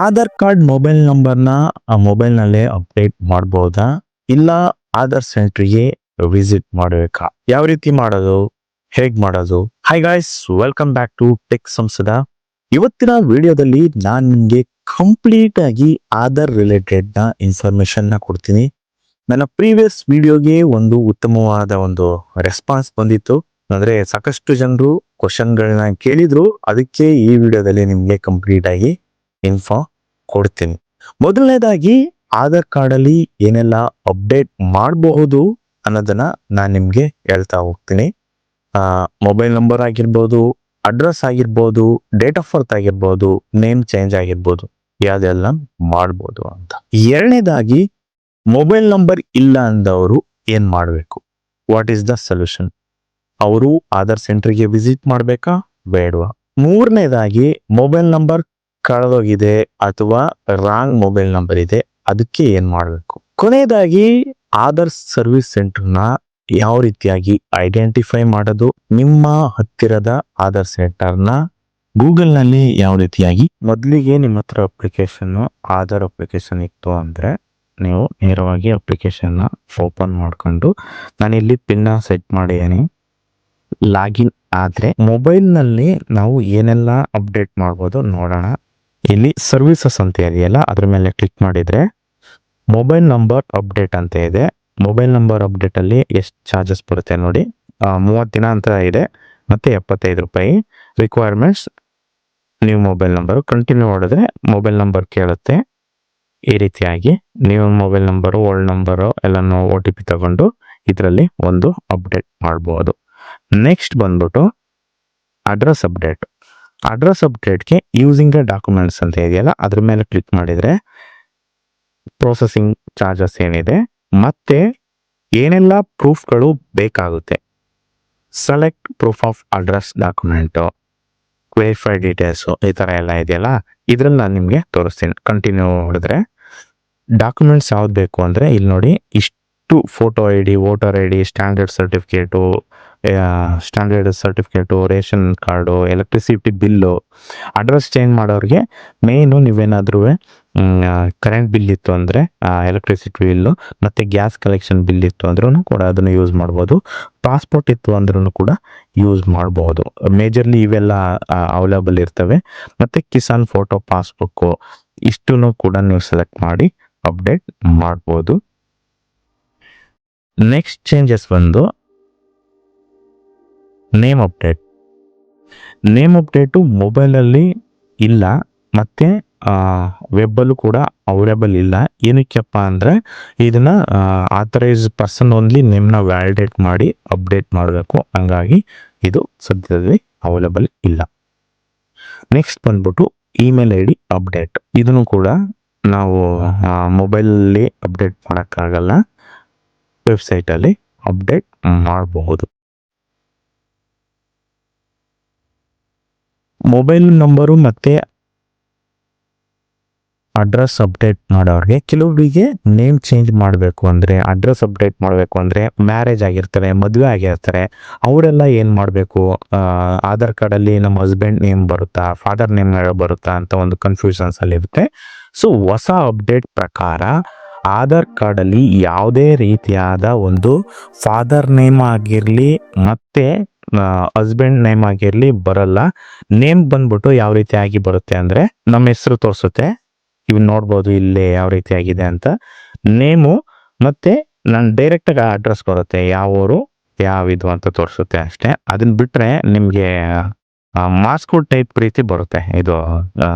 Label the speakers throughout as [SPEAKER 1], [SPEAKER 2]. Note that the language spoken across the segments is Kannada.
[SPEAKER 1] ಆಧಾರ್ ಕಾರ್ಡ್ ಮೊಬೈಲ್ ನಂಬರ್ನ ಮೊಬೈಲ್ನಲ್ಲೇ ಅಪ್ಡೇಟ್ ಮಾಡಬಹುದಾ, ಇಲ್ಲ ಆಧಾರ್ ಸೆಂಟ್ರಿಗೆ ವಿಸಿಟ್ ಮಾಡಬೇಕಾ? ಯಾವ ರೀತಿ ಮಾಡೋದು, ಹೇಗ್ ಮಾಡೋದು? Hi guys, welcome back to tech ಸಂಸದ. ಇವತ್ತಿನ ವಿಡಿಯೋದಲ್ಲಿ ನಾನು ನಿಮಗೆ ಕಂಪ್ಲೀಟ್ ಆಗಿ ಆಧಾರ್ ರಿಲೇಟೆಡ್ ನ ಇನ್ಫಾರ್ಮೇಶನ್ ನ ಕೊಡ್ತೀನಿ. ನನ್ನ ಪ್ರೀವಿಯಸ್ ವಿಡಿಯೋಗೆ ಒಂದು ಉತ್ತಮವಾದ ಒಂದು ರೆಸ್ಪಾನ್ಸ್ ಬಂದಿತ್ತು. ಅಂದ್ರೆ ಸಾಕಷ್ಟು ಜನರು ಕ್ವಶನ್ಗಳನ್ನ ಕೇಳಿದ್ರು. ಅದಕ್ಕೆ ಈ ವಿಡಿಯೋದಲ್ಲಿ ನಿಮ್ಗೆ ಕಂಪ್ಲೀಟ್ ಆಗಿ ಇನ್ಫೋ ಕೊಡ್ತೀನಿ. ಮೊದಲನೇದಾಗಿ ಆಧಾರ್ ಕಾರ್ಡ್ ಅಲ್ಲಿ ಏನೆಲ್ಲ ಅಪ್ಡೇಟ್ ಮಾಡಬಹುದು ಅನ್ನೋದನ್ನ ನಾನು ನಿಮ್ಗೆ ಹೇಳ್ತಾ ಹೋಗ್ತೀನಿ. ಮೊಬೈಲ್ ನಂಬರ್ ಆಗಿರ್ಬೋದು, ಅಡ್ರೆಸ್ ಆಗಿರ್ಬೋದು, ಡೇಟ್ ಆಫ್ ಬರ್ತ್ ಆಗಿರ್ಬೋದು, ನೇಮ್ ಚೇಂಜ್ ಆಗಿರ್ಬೋದು, ಯಾವ್ದೆಲ್ಲ ಮಾಡ್ಬೋದು ಅಂತ. ಎರಡನೇದಾಗಿ ಮೊಬೈಲ್ ನಂಬರ್ ಇಲ್ಲ ಅಂದವರು ಏನ್ ಮಾಡಬೇಕು, ವಾಟ್ ಈಸ್ ದ ಸೊಲ್ಯೂಷನ್? ಅವರು ಆಧಾರ್ ಸೆಂಟರ್ಗೆ ವಿಸಿಟ್ ಮಾಡ್ಬೇಕಾ ಬೇಡವಾ? ಮೂರನೇದಾಗಿ ಮೊಬೈಲ್ ನಂಬರ್ ಕಳೆದೋಗಿದೆ ಅಥವಾ ರಾಂಗ್ ಮೊಬೈಲ್ ನಂಬರ್ ಇದೆ, ಅದಕ್ಕೆ ಏನ್ ಮಾಡಬೇಕು? ಕೊನೆಯದಾಗಿ ಆಧಾರ್ ಸರ್ವಿಸ್ ಸೆಂಟರ್ನ ಯಾವ ರೀತಿಯಾಗಿ ಐಡೆಂಟಿಫೈ ಮಾಡೋದು, ನಿಮ್ಮ ಹತ್ತಿರದ ಆಧಾರ್ ಸೆಂಟರ್ನ ಗೂಗಲ್ ನಲ್ಲಿ ಯಾವ ರೀತಿಯಾಗಿ. ಮೊದಲಿಗೆ ನಿಮ್ಮ ಹತ್ರ ಆಧಾರ್ ಅಪ್ಲಿಕೇಶನ್ ಇತ್ತು ಅಂದ್ರೆ ನೀವು ನೇರವಾಗಿ ಅಪ್ಲಿಕೇಶನ್ ಓಪನ್ ಮಾಡ್ಕೊಂಡು, ನಾನಿಲ್ಲಿ ಪಿನ್ ಸೆಟ್ ಮಾಡಿದ್ದೀನಿ, ಲಾಗಿನ್ ಆದ್ರೆ ಮೊಬೈಲ್ ನಲ್ಲಿ ನಾವು ಏನೆಲ್ಲ ಅಪ್ಡೇಟ್ ಮಾಡ್ಬೋದು ನೋಡೋಣ. ಇಲ್ಲಿ ಸರ್ವಿಸಸ್ ಅಂತ ಇದೆಯಲ್ಲ, ಅದ್ರ ಮೇಲೆ ಕ್ಲಿಕ್ ಮಾಡಿದ್ರೆ ಮೊಬೈಲ್ ನಂಬರ್ ಅಪ್ಡೇಟ್ ಅಂತ ಇದೆ. ಮೊಬೈಲ್ ನಂಬರ್ ಅಪ್ಡೇಟ್ ಅಲ್ಲಿ ಎಷ್ಟು ಚಾರ್ಜಸ್ ಬರುತ್ತೆ ನೋಡಿ. 30 ದಿನ ಅಂತ ಇದೆ, ಮತ್ತೆ 75 ರೂಪಾಯಿ. Requirements new mobile number. Continue ಮಾಡಿದ್ರೆ ಮೊಬೈಲ್ ನಂಬರ್ ಕೇಳುತ್ತೆ. ಈ ರೀತಿಯಾಗಿ ನೀವು ಮೊಬೈಲ್ ನಂಬರು, ಓಲ್ಡ್ ನಂಬರು ಎಲ್ಲಾನು OTP ತಗೊಂಡು ಇದರಲ್ಲಿ ಒಂದು ಅಪ್ಡೇಟ್ ಮಾಡ್ಬೋದು. ನೆಕ್ಸ್ಟ್ ಬಂದ್ಬಿಟ್ಟು ಅಡ್ರೆಸ್ ಅಪ್ಡೇಟ್. ಅಡ್ರೆಸ್ ಅಪ್ಡೇಟ್ಗೆ ಯೂಸಿಂಗ್ ಡಾಕ್ಯುಮೆಂಟ್ಸ್ ಅಂತ ಇದೆಯಲ್ಲ, ಅದ್ರ ಮೇಲೆ ಕ್ಲಿಕ್ ಮಾಡಿದ್ರೆ ಪ್ರೊಸೆಸಿಂಗ್ ಚಾರ್ಜಸ್ ಏನಿದೆ ಮತ್ತೆ ಏನೆಲ್ಲ ಪ್ರೂಫ್ಗಳು ಬೇಕಾಗುತ್ತೆ. Select proof of address document, verify details, ಈ ತರ ಎಲ್ಲ ಇದೆಯಲ್ಲ, ಇದ್ರಲ್ಲಿ ನಾನು ನಿಮ್ಗೆ ತೋರಿಸ್ತೀನಿ. ಕಂಟಿನ್ಯೂ ಮಾಡಿದ್ರೆ ಡಾಕ್ಯುಮೆಂಟ್ಸ್ ಯಾವ್ದು ಬೇಕು ಅಂದ್ರೆ ಇಲ್ಲಿ ನೋಡಿ, ಇಷ್ಟು photo ID, voter ID, standard certificate, ration card, electricity bill. Address change ಮಾಡೋರಿಗೆ ಮೇನು ನೀವೇನಾದ್ರೂ ಕರೆಂಟ್ ಬಿಲ್ ಇತ್ತು ಅಂದ್ರೆ ಎಲೆಕ್ಟ್ರಿಸಿಟಿ ಬಿಲ್ಲು, ಮತ್ತೆ ಗ್ಯಾಸ್ ಕಲೆಕ್ಷನ್ ಬಿಲ್ ಇತ್ತು ಅಂದ್ರೂ ಕೂಡ ಅದನ್ನು ಯೂಸ್ ಮಾಡ್ಬೋದು. ಪಾಸ್ಪೋರ್ಟ್ ಇತ್ತು ಅಂದ್ರೂ ಕೂಡ ಯೂಸ್ ಮಾಡಬಹುದು. ಮೇಜರ್ಲಿ ಇವೆಲ್ಲ ಅವೈಲೇಬಲ್ ಇರ್ತವೆ. ಮತ್ತೆ ಕಿಸಾನ್ ಫೋಟೋ ಪಾಸ್ಬುಕ್, ಇಷ್ಟನ್ನು ಕೂಡ ನೀವು ಸೆಲೆಕ್ಟ್ ಮಾಡಿ ಅಪ್ಡೇಟ್ ಮಾಡ್ಬೋದು. ನೆಕ್ಸ್ಟ್ ಚೇಂಜಸ್ ಬಂದು ನೇಮ್ ಅಪ್ಡೇಟ್. ನೇಮ್ ಅಪ್ಡೇಟು ಮೊಬೈಲಲ್ಲಿ ಇಲ್ಲ, ಮತ್ತೆ ವೆಬ್ಬಲ್ಲೂ ಕೂಡ ಅವೈಲೇಬಲ್ ಇಲ್ಲ. ಏನಕ್ಕೆಪ್ಪ ಅಂದರೆ ಇದನ್ನ ಆಥರೈಸ್ ಪರ್ಸನ್ ಓನ್ಲಿ ನೇಮ್ನ ವ್ಯಾಲಿಡೇಟ್ ಮಾಡಿ ಅಪ್ಡೇಟ್ ಮಾಡಬೇಕು. ಹಂಗಾಗಿ ಇದು ಸದ್ಯದಲ್ಲಿ ಅವೈಲೇಬಲ್ ಇಲ್ಲ. ನೆಕ್ಸ್ಟ್ ಬಂದ್ಬಿಟ್ಟು ಇಮೇಲ್ ID ಅಪ್ಡೇಟ್. ಇದನ್ನು ಕೂಡ ನಾವು ಮೊಬೈಲಲ್ಲಿ ಅಪ್ಡೇಟ್ ಮಾಡೋಕ್ಕಾಗಲ್ಲ, ವೆಬ್ಸೈಟಲ್ಲಿ ಅಪ್ಡೇಟ್ ಮಾಡಬಹುದು. ಮೊಬೈಲ್ ನಂಬರು ಮತ್ತೆ ಅಡ್ರೆಸ್ ಅಪ್ಡೇಟ್ ಮಾಡೋರಿಗೆ, ಕೆಲವರಿಗೆ ನೇಮ್ ಚೇಂಜ್ ಮಾಡಬೇಕು ಅಂದರೆ, ಅಡ್ರೆಸ್ ಅಪ್ಡೇಟ್ ಮಾಡಬೇಕು ಅಂದರೆ, ಮ್ಯಾರೇಜ್ ಆಗಿರ್ತಾರೆ, ಮದುವೆ ಆಗಿರ್ತಾರೆ, ಅವರೆಲ್ಲ ಏನು ಮಾಡಬೇಕು, ಆಧಾರ್ ಕಾರ್ಡಲ್ಲಿ ನಮ್ಮ ಹಸ್ಬೆಂಡ್ ನೇಮ್ ಬರುತ್ತಾ, ಫಾದರ್ ನೇಮ್ ಬರುತ್ತಾ ಅಂತ ಒಂದು ಕನ್ಫ್ಯೂಷನ್ಸ್ ಅಲ್ಲಿ ಇರುತ್ತೆ. ಸೊ ಹೊಸ ಅಪ್ಡೇಟ್ ಪ್ರಕಾರ ಆಧಾರ್ ಕಾರ್ಡಲ್ಲಿ ಯಾವುದೇ ರೀತಿಯಾದ ಒಂದು ಫಾದರ್ ನೇಮ್ ಆಗಿರಲಿ ಮತ್ತೆ ಹಸ್ಬೆಂಡ್ ನೇಮ್ ಆಗಿರಲಿ ಬರಲ್ಲ. ನೇಮ್ ಬಂದ್ಬಿಟ್ಟು ಯಾವ ರೀತಿಯಾಗಿ ಬರುತ್ತೆ ಅಂದರೆ, ನಮ್ಮ ಹೆಸರು ತೋರಿಸುತ್ತೆ, ಇವ್ ನೋಡ್ಬೋದು ಇಲ್ಲಿ ಯಾವ ರೀತಿ ಆಗಿದೆ ಅಂತ. ನೇಮು ಮತ್ತೆ ನಾನು ಡೈರೆಕ್ಟ್ ಆಗಿ ಅಡ್ರೆಸ್ ಬರುತ್ತೆ, ಯಾವ ಊರು ಯಾವಿದು ಅಂತ ತೋರಿಸುತ್ತೆ ಅಷ್ಟೇ. ಅದನ್ನ ಬಿಟ್ರೆ ನಿಮ್ಗೆ ಮಾಸ್ಕೋಡ್ ಟೈಪ್ ರೀತಿ ಬರುತ್ತೆ. ಇದು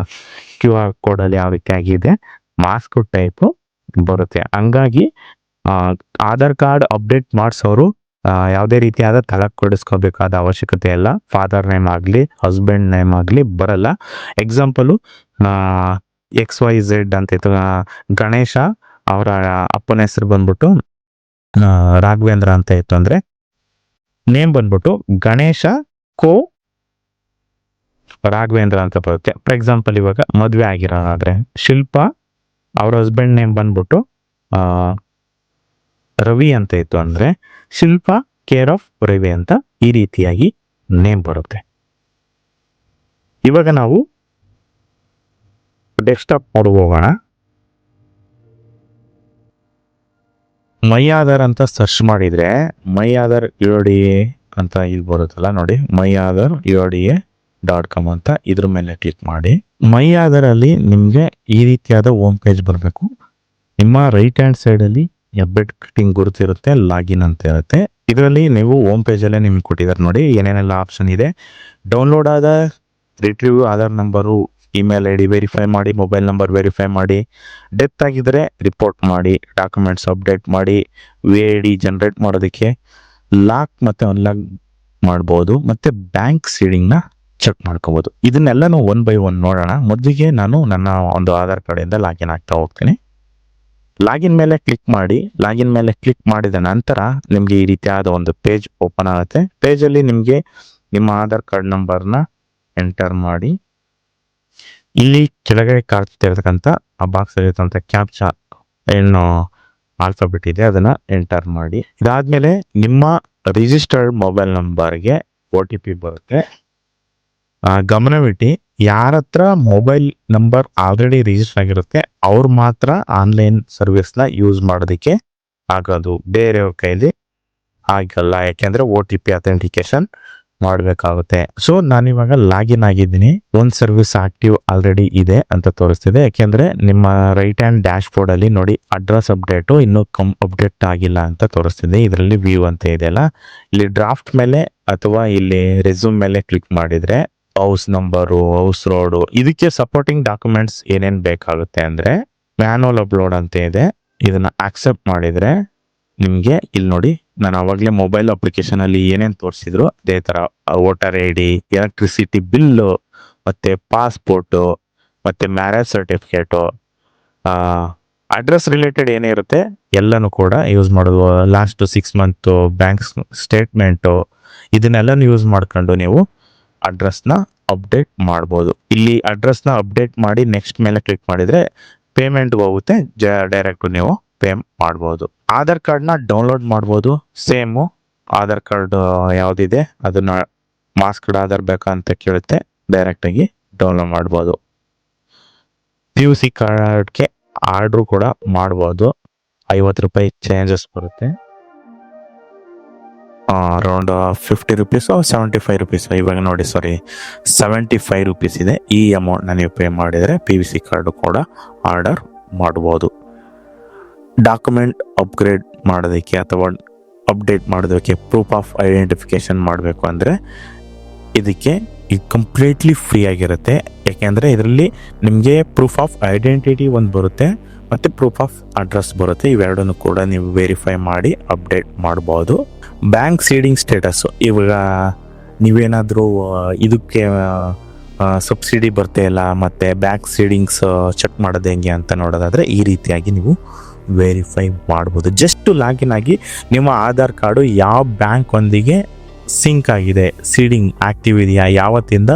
[SPEAKER 1] QR ಕೋಡಲ್ಲಿ ಯಾವ ರೀತಿ ಆಗಿದೆ ಮಾಸ್ಕೋಡ್ ಟೈಪ್ ಬರುತ್ತೆ. ಹಂಗಾಗಿ ಆಧಾರ್ ಕಾರ್ಡ್ ಅಪ್ಡೇಟ್ ಮಾಡಿಸೋರು ಯಾವುದೇ ರೀತಿಯಾದ ತಳಕ್ ಕೊಡಿಸ್ಕೋಬೇಕಾದ ಅವಶ್ಯಕತೆ ಇಲ್ಲ. ಫಾದರ್ ನೇಮ್ ಆಗಲಿ, ಹಸ್ಬೆಂಡ್ ನೇಮ್ ಆಗಲಿ ಬರಲ್ಲ. ಎಕ್ಸಾಂಪಲು XYZ ಅಂತ ಇತ್ತು, ಗಣೇಶ ಅವರ ಅಪ್ಪನ ಹೆಸರು ಬಂದ್ಬಿಟ್ಟು ರಾಘವೇಂದ್ರ ಅಂತ ಇತ್ತು ಅಂದ್ರೆ ನೇಮ್ ಬಂದ್ಬಿಟ್ಟು ಗಣೇಶ ಕೋ ರಾಘವೇಂದ್ರ ಅಂತ ಬರುತ್ತೆ. ಫಾರ್ ಎಕ್ಸಾಂಪಲ್ ಇವಾಗ ಮದುವೆ ಆಗಿರೋದಾದ್ರೆ ಶಿಲ್ಪಾ, ಅವ್ರ ಹಸ್ಬೆಂಡ್ ನೇಮ್ ಬಂದ್ಬಿಟ್ಟು ರವಿ ಅಂತ ಇತ್ತು ಅಂದ್ರೆ ಶಿಲ್ಪಾ ಕೇರ್ ಆಫ್ ರವಿ ಅಂತ ಈ ರೀತಿಯಾಗಿ ನೇಮ್ ಬರುತ್ತೆ. ಇವಾಗ ನಾವು ಡೆಸ್ಕ್ಟಾಪ್ ಮೋಡ್ ಹೋಗೋಣ. ಮೈ ಆಧಾರ್ ಅಂತ ಸರ್ಚ್ ಮಾಡಿದ್ರೆ ಮೈ ಆಧಾರ್ UIDA ಅಂತ ಇಲ್ಲಿ ಬರುತ್ತಲ್ಲ ನೋಡಿ, ಮೈ ಆಧಾರ್ UIDA.com ಅಂತ ಇದ್ರ ಮೇಲೆ ಕ್ಲಿಕ್ ಮಾಡಿ. ಮೈ ಆಧಾರ್ ಅಲ್ಲಿ ನಿಮ್ಗೆ ಈ ರೀತಿಯಾದ ಹೋಮ್ ಪೇಜ್ ಬರಬೇಕು. ನಿಮ್ಮ ರೈಟ್ ಹ್ಯಾಂಡ್ ಸೈಡ್ ಅಲ್ಲಿ ಹೆಬ್ಬೆಟ್ ಕಟಿಂಗ್ ಗುರುತಿರುತ್ತೆ, ಲಾಗಿನ್ ಅಂತ ಇರುತ್ತೆ. ಇದರಲ್ಲಿ ನೀವು ಹೋಮ್ ಪೇಜ್ ಅಲ್ಲೇ ನಿಮ್ಗೆ ಕೊಟ್ಟಿದ್ದಾರೆ ನೋಡಿ ಏನೇನೆಲ್ಲ ಆಪ್ಷನ್ ಇದೆ. ಡೌನ್ಲೋಡ್ ಆದ retrieve Aadhaar number, email ID verify ಮಾಡಿ, ಮೊಬೈಲ್ ನಂಬರ್ ವೆರಿಫೈ ಮಾಡಿ, ಡೆತ್ ಆಗಿದ್ರೆ ರಿಪೋರ್ಟ್ ಮಾಡಿ, ಡಾಕ್ಯುಮೆಂಟ್ಸ್ ಅಪ್ಡೇಟ್ ಮಾಡಿ, VID ಜನರೇಟ್ ಮಾಡೋದಕ್ಕೆ, ಲಾಕ್ ಮತ್ತೆ ಅನ್ಲಾಕ್ ಮಾಡ್ಬೋದು, ಮತ್ತೆ ಬ್ಯಾಂಕ್ ಸೀಡಿಂಗ್ನ ಚೆಕ್ ಮಾಡ್ಕೋಬೋದು. ಇದನ್ನೆಲ್ಲ ಒನ್ ಬೈ ಒನ್ ನೋಡೋಣ. ಮೊದಲಿಗೆ ನಾನು ನನ್ನ ಒಂದು ಆಧಾರ್ ಕಾರ್ಡಿಂದ ಲಾಗಿನ್ ಆಗ್ತಾ ಹೋಗ್ತೀನಿ. ಲಾಗಿನ್ ಮೇಲೆ ಕ್ಲಿಕ್ ಮಾಡಿ. ಲಾಗಿನ್ ಮೇಲೆ ಕ್ಲಿಕ್ ಮಾಡಿದ ನಂತರ ನಿಮಗೆ ಈ ರೀತಿಯಾದ ಒಂದು ಪೇಜ್ ಓಪನ್ ಆಗುತ್ತೆ. ಪೇಜಲ್ಲಿ ನಿಮಗೆ ನಿಮ್ಮ ಆಧಾರ್ ಕಾರ್ಡ್ ನಂಬರ್ನ ಎಂಟರ್ ಮಾಡಿ. ಇಲ್ಲಿ ಕೆಳಗಡೆ ಕಾಡ್ತಿರ್ತಕ್ಕಂಥ ಆ ಬಾಕ್ಸ್ ಇರತಕ್ಕಂಥ ಕ್ಯಾಪ್ಚಾ ಏನು ಆಲ್ಫಾಬೆಟ್ ಇದೆ ಅದನ್ನ ಎಂಟರ್ ಮಾಡಿ. ಇದಾದ್ಮೇಲೆ ನಿಮ್ಮ ರಿಜಿಸ್ಟರ್ಡ್ ಮೊಬೈಲ್ ನಂಬರ್ಗೆ OTP ಬರುತ್ತೆ. ಗಮನವಿಟ್ಟು ಯಾರ ಹತ್ರ ಮೊಬೈಲ್ ನಂಬರ್ ಆಲ್ರೆಡಿ ರಿಜಿಸ್ಟರ್ ಆಗಿರುತ್ತೆ ಅವ್ರು ಮಾತ್ರ ಆನ್ಲೈನ್ ಸರ್ವಿಸ್ನ ಯೂಸ್ ಮಾಡೋದಕ್ಕೆ ಆಗೋದು, ಬೇರೆಯವ್ರ ಕೈಲಿ ಆಗಲ್ಲ. ಯಾಕೆಂದ್ರೆ OTP ಅಥೆಂಟಿಕೇಶನ್ ಮಾಡಬೇಕಾಗುತ್ತೆ. ಸೊ ನಾನಿವಾಗ ಲಾಗಿನ್ ಆಗಿದ್ದೀನಿ. ಒಂದು ಸರ್ವಿಸ್ ಆಕ್ಟಿವ್ ಆಲ್ರೆಡಿ ಇದೆ ಅಂತ ತೋರಿಸ್ತಿದೆ. ಯಾಕೆಂದ್ರೆ ನಿಮ್ಮ ರೈಟ್ ಹ್ಯಾಂಡ್ ಡ್ಯಾಶ್ ಬೋರ್ಡ್ ಅಲ್ಲಿ ನೋಡಿ ಅಡ್ರೆಸ್ ಅಪ್ಡೇಟು ಇನ್ನೂ ಅಪ್ಡೇಟ್ ಆಗಿಲ್ಲ ಅಂತ ತೋರಿಸ್ತಿದೆ. ಇದರಲ್ಲಿ ವ್ಯೂ ಅಂತ ಇದೆಯಲ್ಲ, ಇಲ್ಲಿ ಡ್ರಾಫ್ಟ್ ಮೇಲೆ ಅಥವಾ ಇಲ್ಲಿ ರೆಸ್ಯೂಮ್ ಮೇಲೆ ಕ್ಲಿಕ್ ಮಾಡಿದ್ರೆ ಹೌಸ್ ನಂಬರು, ಹೌಸ್ ರೋಡು, ಇದಕ್ಕೆ ಸಪೋರ್ಟಿಂಗ್ ಡಾಕ್ಯುಮೆಂಟ್ಸ್ ಏನೇನ್ ಬೇಕಾಗುತ್ತೆ ಅಂದ್ರೆ ಮ್ಯಾನುವಲ್ ಅಪ್ಲೋಡ್ ಅಂತ ಇದೆ. ಇದನ್ನ ಆಕ್ಸೆಪ್ಟ್ ಮಾಡಿದ್ರೆ ನಿಮ್ಗೆ ಇಲ್ಲಿ ನೋಡಿ, ನಾನು ಅವಾಗಲೇ ಮೊಬೈಲ್ ಅಪ್ಲಿಕೇಶನ್ ಅಲ್ಲಿ ಏನೇನ್ ತೋರಿಸಿದ್ರು ಅದೇ ತರ ವೋಟರ್ ID, ಎಲೆಕ್ಟ್ರಿಸಿಟಿ ಬಿಲ್ಲು, ಮತ್ತೆ ಪಾಸ್ಪೋರ್ಟು, ಮತ್ತೆ ಮ್ಯಾರೇಜ್ ಸರ್ಟಿಫಿಕೇಟು, ಅಡ್ರೆಸ್ ರಿಲೇಟೆಡ್ ಏನೇ ಇರುತ್ತೆ ಎಲ್ಲನೂ ಕೂಡ ಯೂಸ್ ಮಾಡೋದು. ಲಾಸ್ಟ್ 6 ಮಂತ್ ಬ್ಯಾಂಕ್ ಸ್ಟೇಟ್ಮೆಂಟು, ಇದನ್ನೆಲ್ಲನೂ ಯೂಸ್ ಮಾಡ್ಕೊಂಡು ನೀವು ಅಡ್ರೆಸ್ನ ಅಪ್ಡೇಟ್ ಮಾಡ್ಬೋದು. ಇಲ್ಲಿ ಅಡ್ರೆಸ್ನ ಅಪ್ಡೇಟ್ ಮಾಡಿ ನೆಕ್ಸ್ಟ್ ಮೇಲೆ ಕ್ಲಿಕ್ ಮಾಡಿದ್ರೆ ಪೇಮೆಂಟ್ ಹೋಗುತ್ತೆ, ಡೈರೆಕ್ಟ್ ನೀವು ಪೇ ಮಾಡ್ಬೋದು. ಆಧಾರ್ ಕಾರ್ಡ್ನ ಡೌನ್ಲೋಡ್ ಮಾಡ್ಬೋದು. ಸೇಮು ಆಧಾರ್ ಕಾರ್ಡ್ ಯಾವುದಿದೆ ಅದನ್ನ ಮಾಸ್ಕ್ಡ್ ಆಧಾರ್ ಬೇಕಾ ಅಂತ ಕೇಳುತ್ತೆ, ಡೈರೆಕ್ಟ್ ಆಗಿ ಡೌನ್ಲೋಡ್ ಮಾಡ್ಬೋದು. PUC ಕಾರ್ಡ್ಗೆ ಆರ್ಡ್ರು ಕೂಡ ಮಾಡ್ಬೋದು. 50 ರೂಪಾಯಿ ಚೇಂಜಸ್ ಬರುತ್ತೆ. ಅರೌಂಡ್ 50 ರುಪೀಸ್ 75 ರುಪೀಸ್ ಇವಾಗ ನೋಡಿ, ಸಾರಿ 75 ರುಪೀಸ್ ಇದೆ. ಈ ಅಮೌಂಟ್ನ ನೀವು ಪೇ ಮಾಡಿದರೆ PVC ಕಾರ್ಡು ಕೂಡ ಆರ್ಡರ್ ಮಾಡ್ಬೋದು. ಡಾಕ್ಯುಮೆಂಟ್ ಅಪ್ಗ್ರೇಡ್ ಮಾಡೋದಕ್ಕೆ ಅಥವಾ ಅಪ್ಡೇಟ್ ಮಾಡೋದಕ್ಕೆ, ಪ್ರೂಫ್ ಆಫ್ ಐಡೆಂಟಿಫಿಕೇಶನ್ ಮಾಡಬೇಕು ಅಂದರೆ ಇದಕ್ಕೆ ಇದು ಕಂಪ್ಲೀಟ್ಲಿ ಫ್ರೀ ಆಗಿರುತ್ತೆ. ಯಾಕೆಂದರೆ ಇದರಲ್ಲಿ ನಿಮಗೆ ಪ್ರೂಫ್ ಆಫ್ ಐಡೆಂಟಿಟಿ ಒಂದು ಬರುತ್ತೆ ಮತ್ತು ಪ್ರೂಫ್ ಆಫ್ ಅಡ್ರೆಸ್ ಬರುತ್ತೆ. ಇವೆರಡನ್ನು ಕೂಡ ನೀವು ವೆರಿಫೈ ಮಾಡಿ ಅಪ್ಡೇಟ್ ಮಾಡ್ಬೋದು. ಬ್ಯಾಂಕ್ ಸೀಡಿಂಗ್ ಸ್ಟೇಟಸ್ಸು, ಇವಾಗ ನೀವೇನಾದರೂ ಇದಕ್ಕೆ ಸಬ್ಸಿಡಿ ಬರ್ತಾ ಇಲ್ಲ ಮತ್ತು ಬ್ಯಾಂಕ್ ಸೀಡಿಂಗ್ಸ್ ಚೆಕ್ ಮಾಡೋದು ಹೆಂಗೆ ಅಂತ ನೋಡೋದಾದರೆ ಈ ರೀತಿಯಾಗಿ ನೀವು ವೆರಿಫೈ ಮಾಡ್ಬೋದು. ಜಸ್ಟ್ ಲಾಗಿನ್ ಆಗಿ ನಿಮ್ಮ ಆಧಾರ್ ಕಾರ್ಡು ಯಾವ ಬ್ಯಾಂಕ್ ಒಂದಿಗೆ ಸಿಂಕ್ ಆಗಿದೆ, ಸೀಡಿಂಗ್ ಆಕ್ಟಿವ್ ಇದೆಯಾ, ಯಾವತ್ತಿಂದ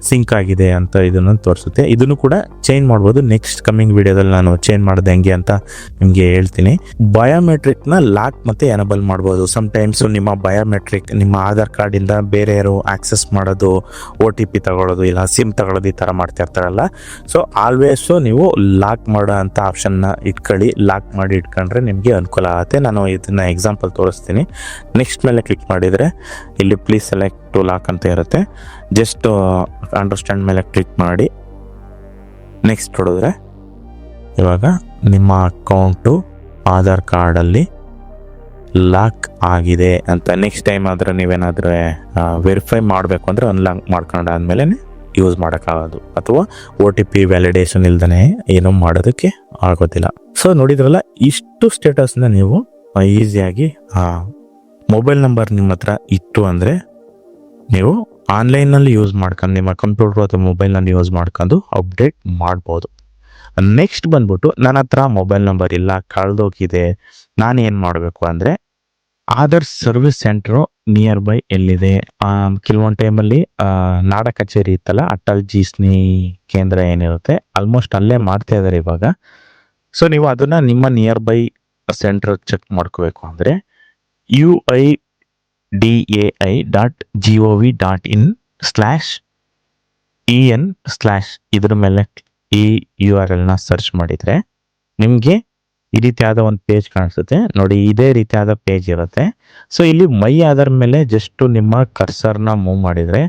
[SPEAKER 1] ಸಿಂಕ್ ಆಗಿದೆ ಅಂತ ಇದನ್ನು ತೋರಿಸುತ್ತೆ. ಇದನ್ನು ಕೂಡ ಚೇಂಜ್ ಮಾಡ್ಬೋದು. ನೆಕ್ಸ್ಟ್ ಕಮಿಂಗ್ ವಿಡಿಯೋದಲ್ಲಿ ನಾನು ಚೇಂಜ್ ಮಾಡೋದು ಹೆಂಗೆ ಅಂತ ನಿಮಗೆ ಹೇಳ್ತೀನಿ. ಬಯೋಮೆಟ್ರಿಕ್ನ ಲಾಕ್ ಮತ್ತೆ ಎನಬಲ್ ಮಾಡ್ಬೋದು. ಸಮ್ಟೈಮ್ಸು ನಿಮ್ಮ ಬಯೋಮೆಟ್ರಿಕ್ ನಿಮ್ಮ ಆಧಾರ್ ಕಾರ್ಡಿಂದ ಬೇರೆಯವರು ಆಕ್ಸೆಸ್ ಮಾಡೋದು, OTP ತಗೊಳ್ಳೋದು, ಇಲ್ಲ ಸಿಮ್ ತಗೊಳ್ಳೋದು, ಈ ಥರ ಮಾಡ್ತಾ ಇರ್ತಾರಲ್ಲ. ಸೊ ಆಲ್ವೇಸು ನೀವು ಲಾಕ್ ಮಾಡೋ ಅಂಥ ಆಪ್ಷನ್ನ ಇಟ್ಕೊಳ್ಳಿ. ಲಾಕ್ ಮಾಡಿ ಇಟ್ಕೊಂಡ್ರೆ ನಿಮಗೆ ಅನುಕೂಲ ಆಗುತ್ತೆ. ನಾನು ಇದನ್ನ ಎಕ್ಸಾಂಪಲ್ ತೋರಿಸ್ತೀನಿ. ನೆಕ್ಸ್ಟ್ ಮೇಲೆ ಕ್ಲಿಕ್ ಮಾಡಿದರೆ ಇಲ್ಲಿ ಪ್ಲೀಸ್ ಸೆಲೆಕ್ಟ್ ಟು ಲಾಕ್ ಅಂತ ಇರುತ್ತೆ. ಜಸ್ಟ್ ಅಂಡರ್ಸ್ಟ್ಯಾಂಡ್ ಮೇಲೆ ಕ್ಲಿಕ್ ಮಾಡಿ ನೆಕ್ಸ್ಟ್ ಹೊಡೆದ್ರೆ ಇವಾಗ ನಿಮ್ಮ ಅಕೌಂಟು ಆಧಾರ್ ಕಾರ್ಡಲ್ಲಿ ಲಾಕ್ ಆಗಿದೆ ಅಂತ. ನೆಕ್ಸ್ಟ್ ಟೈಮ್ ಆದರೆ ನೀವೇನಾದರೆ ವೆರಿಫೈ ಮಾಡಬೇಕು ಅಂದರೆ ಅನ್ಲಾಕ್ ಮಾಡ್ಕೊಂಡಾದ್ಮೇಲೆ ಯೂಸ್ ಮಾಡೋಕ್ಕಾಗೋದು, ಅಥವಾ OTP ವ್ಯಾಲಿಡೇಷನ್ ಇಲ್ದೇ ಏನೂ ಮಾಡೋದಕ್ಕೆ ಆಗೋದಿಲ್ಲ. ಸೊ ನೋಡಿದ್ರಲ್ಲ, ಇಷ್ಟು ಸ್ಟೇಟಸ್ನ ನೀವು ಈಸಿಯಾಗಿ ಮೊಬೈಲ್ ನಂಬರ್ ನಿಮ್ಮ ಹತ್ರ ಇತ್ತು ಅಂದರೆ ನೀವು ಆನ್ಲೈನಲ್ಲಿ ಯೂಸ್ ಮಾಡ್ಕೊಂಡು ನಿಮ್ಮ ಕಂಪ್ಯೂಟರ್ ಅಥವಾ ಮೊಬೈಲ್ನಲ್ಲಿ ಯೂಸ್ ಮಾಡ್ಕೊಂಡು ಅಪ್ಡೇಟ್ ಮಾಡ್ಬೋದು. ನೆಕ್ಸ್ಟ್ ಬಂದ್ಬಿಟ್ಟು ನನ್ನ ಹತ್ರ ಮೊಬೈಲ್ ನಂಬರ್ ಇಲ್ಲ, ಕಳೆದೋಗಿದೆ, ನಾನು ಏನು ಮಾಡಬೇಕು ಅಂದರೆ Aadhaar service centre near by ಎಲ್ಲಿದೆ. ಕೆಲವೊಂದು ಟೈಮಲ್ಲಿ ನಾಡ ಕಚೇರಿ ಇತ್ತಲ್ಲ, ಅಟಲ್ ಜಿ ಸ್ನೇಹಿ ಕೇಂದ್ರ ಏನಿರುತ್ತೆ ಆಲ್ಮೋಸ್ಟ್ ಅಲ್ಲೇ ಮಾಡ್ತಾ ಇದ್ದಾರೆ ಇವಾಗ. ಸೊ ನೀವು ಅದನ್ನು ನಿಮ್ಮ ನಿಯರ್ ಬೈ ಸೆಂಟ್ರ್ ಚೆಕ್ ಮಾಡ್ಕೋಬೇಕು ಅಂದರೆ UIDAI.gov.in/en/ ಇದ್ರ ಮೇಲೆ ಈ URL ನ ಸರ್ಚ್ ಮಾಡಿದ್ರೆ ನಿಮ್ಗೆ ಈ ರೀತಿಯಾದ ಒಂದು ಪೇಜ್ ಕಾಣಿಸುತ್ತೆ ನೋಡಿ. ಇದೇ ರೀತಿಯಾದ ಪೇಜ್ ಇರುತ್ತೆ. ಸೊ ಇಲ್ಲಿ ಮೈ ಆಧಾರ್ ಮೇಲೆ ಜಸ್ಟ್ ನಿಮ್ಮ ಕರ್ಸರ್ನ ಮೂವ್ ಮಾಡಿದ್ರೆ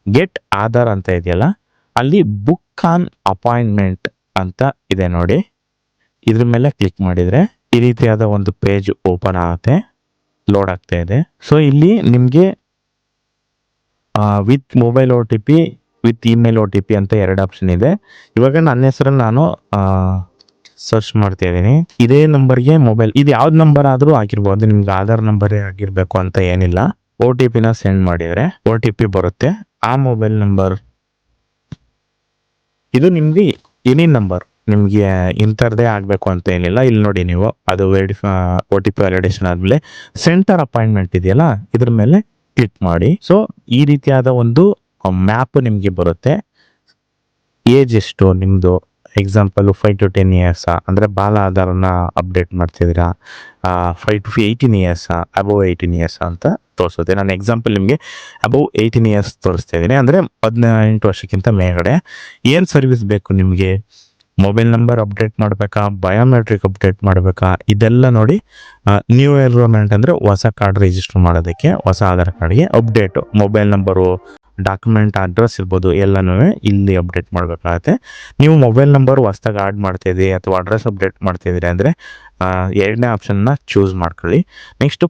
[SPEAKER 1] ಗೆಟ್ ಆಧಾರ್ ಅಂತ ಇದೆಯಲ್ಲ, ಅಲ್ಲಿ ಬುಕ್ ಆನ್ ಅಪಾಯಿಂಟ್ಮೆಂಟ್ ಅಂತ ಇದೆ ನೋಡಿ. ಇದ್ರ ಮೇಲೆ ಕ್ಲಿಕ್ ಮಾಡಿದ್ರೆ ಈ ರೀತಿಯಾದ ಒಂದು ಪೇಜ್ ಓಪನ್ ಆಗುತ್ತೆ, ಲೋಡ್ ಆಗ್ತಾ ಇದೆ. ಸೊ ಇಲ್ಲಿ ನಿಮ್ಗೆ with mobile OTP with email OTP ಅಂತ 2 ಆಪ್ಷನ್ ಇದೆ. ಇವಾಗ ನನ್ನ ಹೆಸರಲ್ಲಿ ನಾನು ಸರ್ಚ್ ಮಾಡ್ತಾ ಇದ್ದೀನಿ. ಇದೇ ನಂಬರ್ಗೆ ಮೊಬೈಲ್, ಇದು ಯಾವ್ದು ನಂಬರ್ ಆದ್ರೂ ಆಗಿರ್ಬೋದು, ನಿಮ್ಗೆ ಆಧಾರ್ ನಂಬರೇ ಆಗಿರ್ಬೇಕು ಅಂತ ಏನಿಲ್ಲ. OTP ನ ಸೆಂಡ್ ಮಾಡಿದ್ರೆ OTP ಬರುತ್ತೆ. ಆ ಮೊಬೈಲ್ ನಂಬರ್, ಇದು ನಿಮ್ಗೆ ಎನಿ ನಂಬರ್, ನಿಮ್ಗೆ ಇಂಥದ್ದೇ ಆಗ್ಬೇಕು ಅಂತ ಏನಿಲ್ಲ. ಇಲ್ಲಿ ನೋಡಿ ನೀವು ಅದು OTP ವ್ಯಾಲಿಡೇಷನ್ ಆದ್ಮೇಲೆ ಸೆಂಟರ್ ಅಪಾಯಿಂಟ್ಮೆಂಟ್ ಇದೆಯಲ್ಲ, ಇದ್ರ ಮೇಲೆ ಕ್ಲಿಕ್ ಮಾಡಿ. ಸೊ ಈ ರೀತಿಯಾದ ಒಂದು ಮ್ಯಾಪ್ ನಿಮ್ಗೆ ಬರುತ್ತೆ. ಏಜ್ ಎಷ್ಟು ನಿಮ್ದು, ಎಕ್ಸಾಂಪಲ್ 5 to 10 years ಅಂದ್ರೆ ಬಾಲ ಆಧಾರನ ಅಪ್ಡೇಟ್ ಮಾಡ್ತಿದ್ದೀರಾ, 5 to 18 years, ಅಬೌವ್ 18 years ಅಂತ ತೋರಿಸುತ್ತೆ. ನಾನು ಎಕ್ಸಾಂಪಲ್ ನಿಮಗೆ ಅಬೌವ್ 18 years ತೋರಿಸ್ತಾ ಇದ್ದೀನಿ, ಅಂದರೆ 18 ವರ್ಷಕ್ಕಿಂತ ಮೇಲ್ಗಡೆ. ಏನು ಸರ್ವಿಸ್ ಬೇಕು ನಿಮಗೆ, ಮೊಬೈಲ್ ನಂಬರ್ ಅಪ್ಡೇಟ್ ಮಾಡಬೇಕಾ, ಬಯೋಮೆಟ್ರಿಕ್ ಅಪ್ಡೇಟ್ ಮಾಡಬೇಕಾ, ಇದೆಲ್ಲ ನೋಡಿ. ನ್ಯೂ ಎನ್ರೋಲ್ಮೆಂಟ್ ಅಂದರೆ ಹೊಸ ಕಾರ್ಡ್ ರಿಜಿಸ್ಟರ್ ಮಾಡೋದಕ್ಕೆ, ಹೊಸ ಆಧಾರ್ ಕಾರ್ಡ್ಗೆ update, mobile number, document, address ಇರ್ಬೋದು, ಎಲ್ಲನೂ ಇಲ್ಲಿ ಅಪ್ಡೇಟ್ ಮಾಡಬೇಕಾಗತ್ತೆ. ನೀವು ಮೊಬೈಲ್ ನಂಬರ್ ಹೊಸ್ದಾಗಿ ಆಡ್ ಮಾಡ್ತಾಯಿದ್ದೀರಿ ಅಥವಾ ಅಡ್ರೆಸ್ ಅಪ್ಡೇಟ್ ಮಾಡ್ತಾಯಿದ್ದೀರಿ ಅಂದರೆ 2ನೇ ಆಪ್ಷನ್ನ ಚೂಸ್ ಮಾಡ್ಕೊಳ್ಳಿ. Next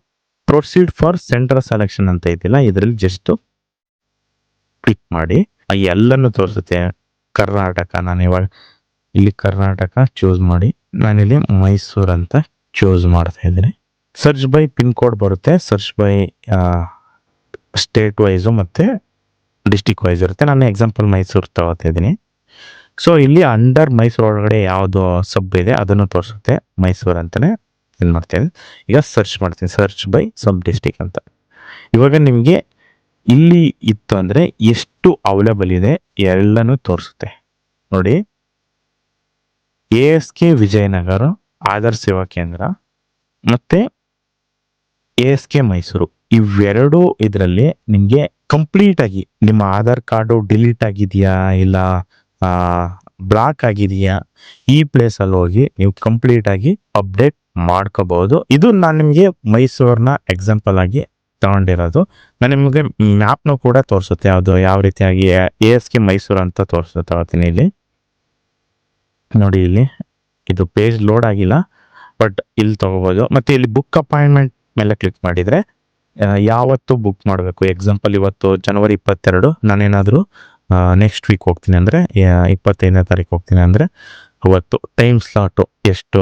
[SPEAKER 1] proceed for centre selection ಅಂತ ಇದೆಯಲ್ಲ, ಇದರಲ್ಲಿ ಜಸ್ಟು ಕ್ಲಿಕ್ ಮಾಡಿ. ಎಲ್ಲನೂ ತೋರಿಸುತ್ತೆ. ಕರ್ನಾಟಕ, ನಾನು ಇವಾಗ ಇಲ್ಲಿ ಕರ್ನಾಟಕ ಚೂಸ್ ಮಾಡಿ, ನಾನಿಲ್ಲಿ ಮೈಸೂರು ಅಂತ ಚೂಸ್ ಮಾಡ್ತಾ ಇದ್ದೀನಿ. ಸರ್ಚ್ ಬೈ ಪಿನ್ ಕೋಡ್ ಬರುತ್ತೆ, ಸರ್ಚ್ ಬೈ ಸ್ಟೇಟ್ ವೈಸು ಮತ್ತು ಡಿಸ್ಟಿಕ್ ವೈಸ್ ಇರುತ್ತೆ. ನಾನು ಎಕ್ಸಾಂಪಲ್ ಮೈಸೂರು ತಗೋತಾ ಇದ್ದೀನಿ. ಸೊ ಇಲ್ಲಿ ಅಂಡರ್ ಮೈಸೂರು ಒಳಗಡೆ ಯಾವುದು ಸಬ್ ಇದೆ ಅದನ್ನು ತೋರಿಸುತ್ತೆ, ಮೈಸೂರು ಅಂತಲೇ ಏನು ಮಾಡ್ತೀನಿ. ಈಗ ಸರ್ಚ್ ಮಾಡ್ತೀನಿ, ಸರ್ಚ್ ಬೈ ಸಬ್ ಡಿಸ್ಟಿಕ್ ಅಂತ. ಇವಾಗ ನಿಮಗೆ ಇಲ್ಲಿ ಇತ್ತು ಅಂದರೆ ಎಷ್ಟು ಅವೈಲೇಬಲ್ ಇದೆ ಎಲ್ಲನೂ ತೋರಿಸುತ್ತೆ ನೋಡಿ. ASK ವಿಜಯನಗರ ಆಧಾರ್ ಸೇವಾ ಕೇಂದ್ರ ಮತ್ತು ASK ಮೈಸೂರು, ಇವೆರಡು ಇದರಲ್ಲಿ ನಿಮಗೆ ಕಂಪ್ಲೀಟ್ ಆಗಿ ನಿಮ್ಮ ಆಧಾರ್ ಕಾರ್ಡು ಡಿಲೀಟ್ ಆಗಿದೆಯಾ ಇಲ್ಲ ಬ್ಲಾಕ್ ಆಗಿದೆಯಾ, ಈ ಪ್ಲೇಸಲ್ಲಿ ಹೋಗಿ ನೀವು ಕಂಪ್ಲೀಟ್ ಆಗಿ ಅಪ್ಡೇಟ್ ಮಾಡ್ಕೋಬಹುದು. ಇದು ನಾನು ನಿಮಗೆ ಮೈಸೂರನ್ನ ಎಕ್ಸಾಂಪಲ್ ಆಗಿ ತಗೊಂಡಿರೋದು. ನಾನು ನಿಮಗೆ ಮ್ಯಾಪ್ನು ಕೂಡ ತೋರಿಸುತ್ತೆ, ಅದು ಯಾವ ರೀತಿಯಾಗಿ ASK ಮೈಸೂರು ಅಂತ ತೋರಿಸ್ತೀನಿ. ಇಲ್ಲಿ ನೋಡಿ, ಇಲ್ಲಿ ಇದು ಪೇಜ್ ಲೋಡ್ ಆಗಿಲ್ಲ, ಬಟ್ ಇಲ್ಲಿ ತಗೋಬೋದು. ಮತ್ತು ಇಲ್ಲಿ ಬುಕ್ ಅಪಾಯಿಂಟ್ಮೆಂಟ್ ಮೇಲೆ ಕ್ಲಿಕ್ ಮಾಡಿದರೆ ಯಾವತ್ತು ಬುಕ್ ಮಾಡಬೇಕು, ಎಕ್ಸಾಂಪಲ್ ಇವತ್ತು ಜನವರಿ 22, ನಾನೇನಾದರೂ ನೆಕ್ಸ್ಟ್ ವೀಕ್ ಹೋಗ್ತೀನಿ ಅಂದರೆ 25ನೇ ತಾರೀಕು ಹೋಗ್ತೀನಿ ಅಂದರೆ ಅವತ್ತು ಟೈಮ್ ಸ್ಲಾಟು ಎಷ್ಟು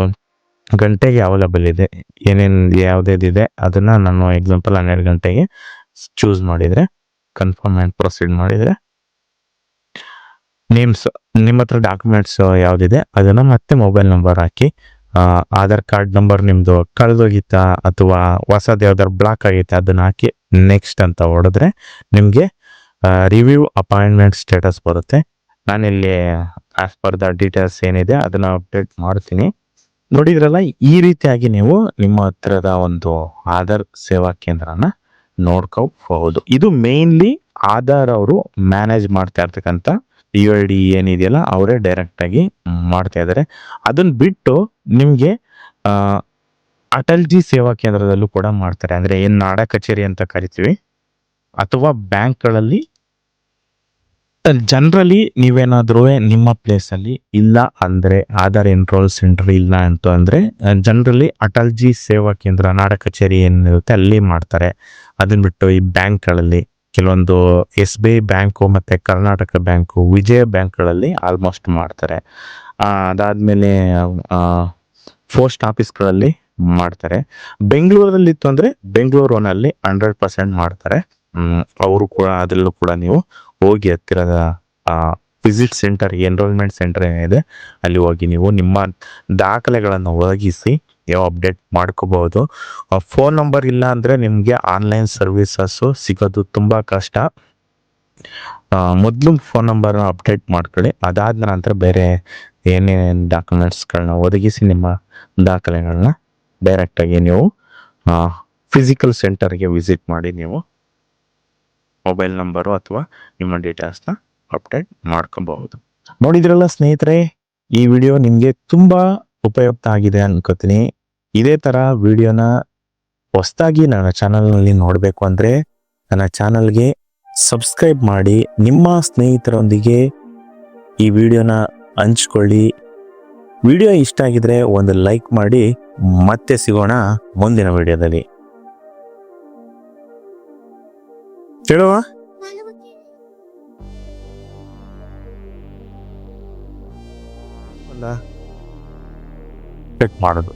[SPEAKER 1] ಗಂಟೆಗೆ ಅವೈಲೇಬಲ್ ಇದೆ, ಏನೇನು ಯಾವುದೇದಿದೆ ಅದನ್ನು ನಾನು ಎಕ್ಸಾಂಪಲ್ 12 ಗಂಟೆಗೆ ಚೂಸ್ ಮಾಡಿದರೆ ಕನ್ಫರ್ಮ್ ಆ್ಯಂಡ್ ಪ್ರೊಸೀಡ್ ಮಾಡಿದರೆ ನೇಮ್ಸ್, ನಿಮ್ಮ ಹತ್ರ ಡಾಕ್ಯುಮೆಂಟ್ಸ್ ಯಾವುದಿದೆ ಅದನ್ನು ಮತ್ತೆ ಮೊಬೈಲ್ ನಂಬರ್ ಹಾಕಿ, ಆಧಾರ್ ಕಾರ್ಡ್ ನಂಬರ್ ನಿಮ್ಮದು ಕಳೆದೋಗಿತ್ತಾ ಅಥವಾ ಹೊಸದು ಯಾವ್ದಾದ್ರು ಬ್ಲಾಕ್ ಆಗಿತ್ತಾ ಅದನ್ನು ಹಾಕಿ ನೆಕ್ಸ್ಟ್ ಅಂತ ಹೊಡೆದ್ರೆ ನಿಮಗೆ ರಿವ್ಯೂ ಅಪಾಯಿಂಟ್ಮೆಂಟ್ ಸ್ಟೇಟಸ್ ಬರುತ್ತೆ. ನಾನಿಲ್ಲಿ ಆಸ್ ಪರ್ ದ ಡೀಟೇಲ್ಸ್ ಏನಿದೆ ಅದನ್ನು ಅಪ್ಡೇಟ್ ಮಾಡ್ತೀನಿ. ನೋಡಿದ್ರಲ್ಲ, ಈ ರೀತಿಯಾಗಿ ನೀವು ನಿಮ್ಮ ಹತ್ರದ ಒಂದು ಆಧಾರ್ ಸೇವಾ ಕೇಂದ್ರನ ನೋಡ್ಕೋಬಹುದು. ಇದು ಮೇನ್ಲಿ ಆಧಾರ್ ಅವರು ಮ್ಯಾನೇಜ್ ಮಾಡ್ತಾ ಇರ್ತಕ್ಕಂಥ UID ಏನಿದೆಯಲ್ಲ ಅವರೇ ಡೈರೆಕ್ಟಾಗಿ ಮಾಡ್ತಾ ಇದ್ದಾರೆ. ಅದನ್ನು ಬಿಟ್ಟು ನಿಮಗೆ ಅಟಲ್ಜಿ ಸೇವಾ ಕೇಂದ್ರದಲ್ಲೂ ಕೂಡ ಮಾಡ್ತಾರೆ, ಅಂದರೆ ಏನು ನಾಡ ಕಚೇರಿ ಅಂತ ಕರಿತೀವಿ, ಅಥವಾ ಬ್ಯಾಂಕ್ಗಳಲ್ಲಿ. ಜನರಲಿ ನೀವೇನಾದ್ರೂ ನಿಮ್ಮ ಪ್ಲೇಸಲ್ಲಿ ಇಲ್ಲ ಅಂದರೆ ಆಧಾರ್ ಎನ್ರೋಲ್ ಸೆಂಟರ್ ಇಲ್ಲ ಅಂತ ಅಂದರೆ ಜನರಲಿ ಅಟಲ್ಜಿ ಸೇವಾ ಕೇಂದ್ರ, ನಾಡ ಕಚೇರಿ ಏನಿರುತ್ತೆ ಅಲ್ಲಿ ಮಾಡ್ತಾರೆ. ಅದನ್ನ ಬಿಟ್ಟು ಈ ಬ್ಯಾಂಕ್ಗಳಲ್ಲಿ ಕೆಲವೊಂದು SBI ಬ್ಯಾಂಕು ಮತ್ತು ಕರ್ನಾಟಕ ಬ್ಯಾಂಕು, ವಿಜಯ ಬ್ಯಾಂಕ್ಗಳಲ್ಲಿ ಆಲ್ಮೋಸ್ಟ್ ಮಾಡ್ತಾರೆ. ಅದಾದಮೇಲೆ ಪೋಸ್ಟ್ ಆಫೀಸ್ಗಳಲ್ಲಿ ಮಾಡ್ತಾರೆ. ಬೆಂಗಳೂರಲ್ಲಿ ಇತ್ತು ಅಂದರೆ ಬೆಂಗಳೂರಿನಲ್ಲಿ 100% ಮಾಡ್ತಾರೆ. ಅವರು ಕೂಡ ಅದರಲ್ಲೂ ಕೂಡ ನೀವು ಹೋಗಿ ಹತ್ತಿರದ ವಿಸಿಟ್ ಸೆಂಟರ್, ಎನ್ರೋಲ್ಮೆಂಟ್ ಸೆಂಟರ್ ಏನಿದೆ ಅಲ್ಲಿ ಹೋಗಿ ನೀವು ನಿಮ್ಮ ದಾಖಲೆಗಳನ್ನು ಒದಗಿಸಿ ನೀವು ಅಪ್ಡೇಟ್ ಮಾಡ್ಕೋಬಹುದು. ಫೋನ್ ನಂಬರ್ ಇಲ್ಲ ಅಂದರೆ ನಿಮಗೆ ಆನ್ಲೈನ್ ಸರ್ವಿಸಸ್ಸು ಸಿಗೋದು ತುಂಬ ಕಷ್ಟ. ಮೊದಲು ಫೋನ್ ನಂಬರ್ನ ಅಪ್ಡೇಟ್ ಮಾಡ್ಕೊಳ್ಳಿ, ಅದಾದ ನಂತರ ಬೇರೆ ಏನೇನು ಡಾಕ್ಯುಮೆಂಟ್ಸ್ಗಳನ್ನ ಒದಗಿಸಿ ನಿಮ್ಮ ದಾಖಲೆಗಳನ್ನ ಡೈರೆಕ್ಟಾಗಿ ನೀವು ಫಿಸಿಕಲ್ ಸೆಂಟರ್ಗೆ ವಿಸಿಟ್ ಮಾಡಿ ನೀವು ಮೊಬೈಲ್ ನಂಬರು ಅಥವಾ ನಿಮ್ಮ ಡೀಟೇಲ್ಸ್ನ ಅಪ್ಡೇಟ್ ಮಾಡ್ಕೋಬಹುದು. ನೋಡಿದ್ರಲ್ಲ ಸ್ನೇಹಿತರೆ, ಈ ವಿಡಿಯೋ ನಿಮ್ಗೆ ತುಂಬಾ ಉಪಯುಕ್ತ ಆಗಿದೆ ಅನ್ಕೋತೀನಿ. ಇದೇ ತರ ವಿಡಿಯೋನ ಹೊಸದಾಗಿ ನನ್ನ ಚಾನಲ್ನಲ್ಲಿ ನೋಡಬೇಕು ಅಂದ್ರೆ ನನ್ನ ಚಾನಲ್ಗೆ ಸಬ್ಸ್ಕ್ರೈಬ್ ಮಾಡಿ, ನಿಮ್ಮ ಸ್ನೇಹಿತರೊಂದಿಗೆ ಈ ವಿಡಿಯೋನ ಹಂಚ್ಕೊಳ್ಳಿ. ವಿಡಿಯೋ ಇಷ್ಟ ಆಗಿದ್ರೆ ಒಂದು ಲೈಕ್ ಮಾಡಿ. ಮತ್ತೆ ಸಿಗೋಣ ಮುಂದಿನ ವಿಡಿಯೋದಲ್ಲಿ. ಹೇಳುವ ಚೆಕ್ ಮಾಡೋದು.